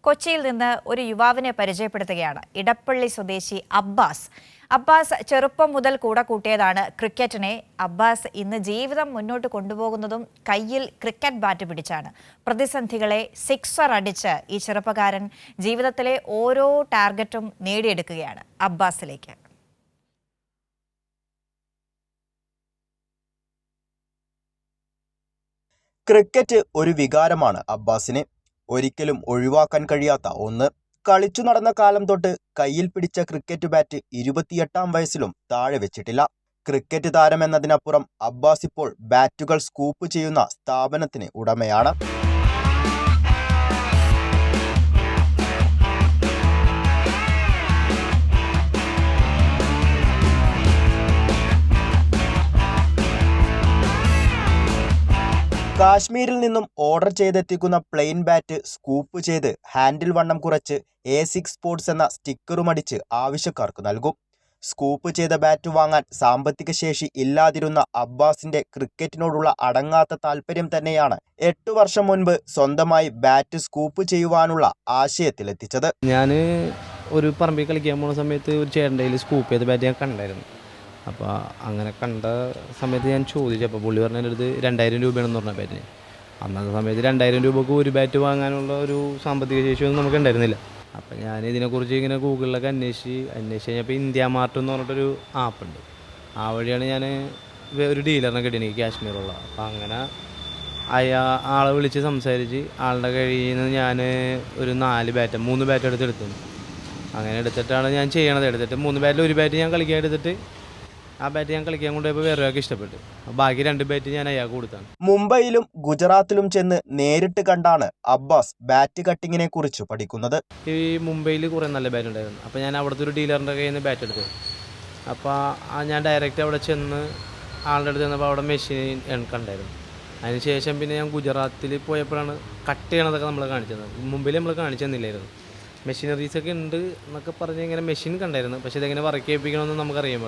കൊച്ചിയിൽ നിന്ന് ഒരു യുവാവിനെ പരിചയപ്പെടുത്തുകയാണ്. ഇടപ്പള്ളി സ്വദേശി അബ്ബാസ്. അബ്ബാസ് ചെറുപ്പം മുതൽ കൂടെ കൂട്ടിയതാണ് ക്രിക്കറ്റിനെ. അബ്ബാസ് ഇന്ന് ജീവിതം മുന്നോട്ട് കൊണ്ടുപോകുന്നതും കയ്യിൽ ക്രിക്കറ്റ് ബാറ്റ് പിടിച്ചാണ്. പ്രതിസന്ധികളെ സിക്സർ അടിച്ച് ഈ ചെറുപ്പക്കാരൻ ജീവിതത്തിലെ ഓരോ ടാർഗറ്റും നേടിയെടുക്കുകയാണ്. അബ്ബാസിലേക്ക്. ക്രിക്കറ്റ് ഒരു വികാരമാണ് അബ്ബാസിന്. ഒരിക്കലും ഒഴിവാക്കാൻ കഴിയാത്ത ഒന്ന്. കളിച്ചു നടന്ന കാലം തൊട്ട് കയ്യിൽ പിടിച്ച ക്രിക്കറ്റ് ബാറ്റ് 28ാം വയസ്സിലും താഴെ വെച്ചിട്ടില്ല. ക്രിക്കറ്റ് താരമെന്നതിനപ്പുറം അബ്ബാസ് ഇപ്പോൾ ബാറ്റുകൾ സ്കൂപ്പ് ചെയ്യുന്ന സ്ഥാപനത്തിന് ഉടമയാണ്. കാശ്മീരിൽ നിന്നും ഓർഡർ ചെയ്തെത്തിക്കുന്ന പ്ലെയിൻ ബാറ്റ് സ്കൂപ്പ് ചെയ്ത് ഹാൻഡിൽ വണ്ണം കുറച്ച് A6 സ്പോർട്സ് എന്ന സ്റ്റിക്കറുമടിച്ച് ആവശ്യക്കാർക്ക് നൽകും. സ്കൂപ്പ് ചെയ്ത ബാറ്റ് വാങ്ങാൻ സാമ്പത്തിക ശേഷി ഇല്ലാതിരുന്ന അബ്ബാസിന്റെ ക്രിക്കറ്റിനോടുള്ള അടങ്ങാത്ത താല്പര്യം തന്നെയാണ് 8 വർഷം മുൻപ് സ്വന്തമായി ബാറ്റ് സ്കൂപ്പ് ചെയ്യുവാനുള്ള ആശയത്തിലെത്തിച്ചത്. ഞാൻ ഒരു പറമ്പിൽ കളിക്കാൻ പോകുന്ന സമയത്ത് ഒരു ചേട്ടൻ്റെ കയ്യിൽ സ്കൂപ്പ് ചെയ്ത ബാറ്റ് ഞാൻ കണ്ടായിരുന്നു. അപ്പോൾ അങ്ങനെ കണ്ട സമയത്ത് ഞാൻ ചോദിച്ചപ്പോൾ പുള്ളി പറഞ്ഞതിൻ്റെ അടുത്ത് 2000 രൂപയാണെന്ന് പറഞ്ഞ ബാറ്റിന്. അന്നത്തെ സമയത്ത് 2000 രൂപക്ക് ഒരു ബാറ്റ് വാങ്ങാനുള്ള ഒരു സാമ്പത്തിക ശേഷിയൊന്നും നമുക്ക് ഉണ്ടായിരുന്നില്ല. അപ്പോൾ ഞാൻ ഇതിനെക്കുറിച്ച് ഇങ്ങനെ ഗൂഗിളിലൊക്കെ അന്വേഷിച്ച് കഴിഞ്ഞപ്പോൾ ഇന്ത്യ മാർട്ട് എന്ന് പറഞ്ഞിട്ടൊരു ആപ്പുണ്ട്. ആ വഴിയാണ് ഞാൻ ഒരു ഡീലറിനെ കിട്ടിയത്, എനിക്ക് കാശ്മീറുള്ള. അപ്പോൾ അങ്ങനെ ആളെ വിളിച്ച് സംസാരിച്ച് ആളുടെ കയ്യിൽ നിന്ന് ഞാൻ ഒരു 3 ബാറ്റ് എടുത്തു. അങ്ങനെ എടുത്തിട്ടാണ് ഞാൻ ചെയ്യണത്. എടുത്തിട്ട് 3 ബാറ്റിൽ ഒരു ബാറ്റ് ഞാൻ കളിക്കാൻ എടുത്തിട്ട് ആ ബാറ്റ് ഞാൻ കളിക്കാൻ കൊണ്ടുപോയപ്പോൾ വേറെ ഒരാൾക്ക് ഇഷ്ടപ്പെട്ടു. ബാക്കി 2 ബാറ്റ് ഞാൻ അയാൾക്ക് കൊടുത്താണ്. മുംബൈയിലും ഗുജറാത്തിലും ചെന്ന് നേരിട്ട് കണ്ടാണ് അബ്ബാസ് ബാറ്റ് കട്ടിങ്ങിനെ കുറിച്ച് പഠിക്കുന്നത്. ഈ മുംബൈയിൽ കുറേ നല്ല ബാറ്റ് ഉണ്ടായിരുന്നു. അപ്പോൾ ഞാൻ അവിടുത്തെ ഒരു ഡീലറിൻ്റെ കയ്യിൽ നിന്ന് ബാറ്റ് എടുത്തു. അപ്പോൾ ഞാൻ ഡയറക്റ്റ് അവിടെ ചെന്ന് ആളുടെ അടുത്ത് ചെന്നപ്പോൾ അവിടെ മെഷീൻ കണ്ടായിരുന്നു. അതിന് ശേഷം പിന്നെ ഞാൻ ഗുജറാത്തിൽ പോയപ്പോഴാണ് കട്ട് ചെയ്യണതൊക്കെ നമ്മൾ കാണിച്ചത്. മുംബൈയിൽ നമ്മൾ കാണിച്ചു തന്നില്ലായിരുന്നു. മെഷീനറീസൊക്കെ ഉണ്ട് എന്നൊക്കെ പറഞ്ഞ് ഇങ്ങനെ മെഷീൻ കണ്ടായിരുന്നു. പക്ഷേ ഇതെങ്ങനെ വർക്ക് ചെയ്യിപ്പിക്കണമെന്ന് നമുക്കറിയാൻ.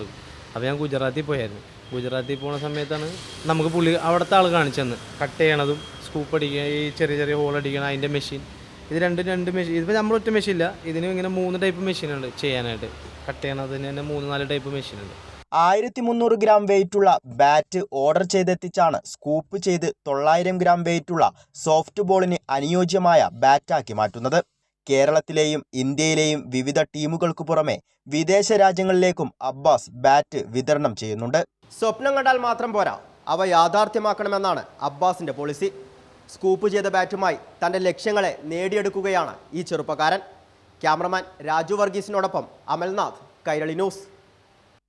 അപ്പോൾ ഞാൻ ഗുജറാത്തിൽ പോയായിരുന്നു. ഗുജറാത്തിൽ പോകുന്ന സമയത്താണ് നമുക്ക് പുള്ളി അവിടുത്തെ ആൾ കാണിച്ചു തന്ന് കട്ട് ചെയ്യണതും സ്കൂപ്പ് അടിക്കുക, ഈ ചെറിയ ഹോൾ അടിക്കണം, അതിൻ്റെ മെഷീൻ. ഇത് രണ്ട് മെഷീൻ. ഇതിപ്പോൾ നമ്മൾ ഒറ്റ മെഷീനില്ല, ഇതിന് ഇങ്ങനെ 3 ടൈപ്പ് മെഷീനുണ്ട് ചെയ്യാനായിട്ട്. കട്ട് ചെയ്യണതിന് തന്നെ 3-4 ടൈപ്പ് മെഷീനുണ്ട്. 1300 ഗ്രാം വെയിറ്റുള്ള ബാറ്റ് ഓർഡർ ചെയ്തെത്തിച്ചാണ് സ്കൂപ്പ് ചെയ്ത് 900 ഗ്രാം വെയിറ്റുള്ള സോഫ്റ്റ് ബോളിന് അനുയോജ്യമായ ബാറ്റാക്കി മാറ്റുന്നത്. കേരളത്തിലെയും ഇന്ത്യയിലെയും വിവിധ ടീമുകൾക്ക് പുറമെ വിദേശ രാജ്യങ്ങളിലേക്കും അബ്ബാസ് ബാറ്റ് വിതരണം ചെയ്യുന്നുണ്ട്. സ്വപ്നം കണ്ടാൽ മാത്രം പോരാ, അവ യാഥാർത്ഥ്യമാക്കണമെന്നാണ് അബ്ബാസിന്റെ പോളിസി. സ്കൂപ്പ് ചെയ്ത ബാറ്റുമായി തൻ്റെ ലക്ഷ്യങ്ങളെ നേടിയെടുക്കുകയാണ് ഈ ചെറുപ്പക്കാരൻ. ക്യാമറമാൻ രാജു വർഗീസിനോടൊപ്പം അമൽനാഥ്, കൈരളി ന്യൂസ്.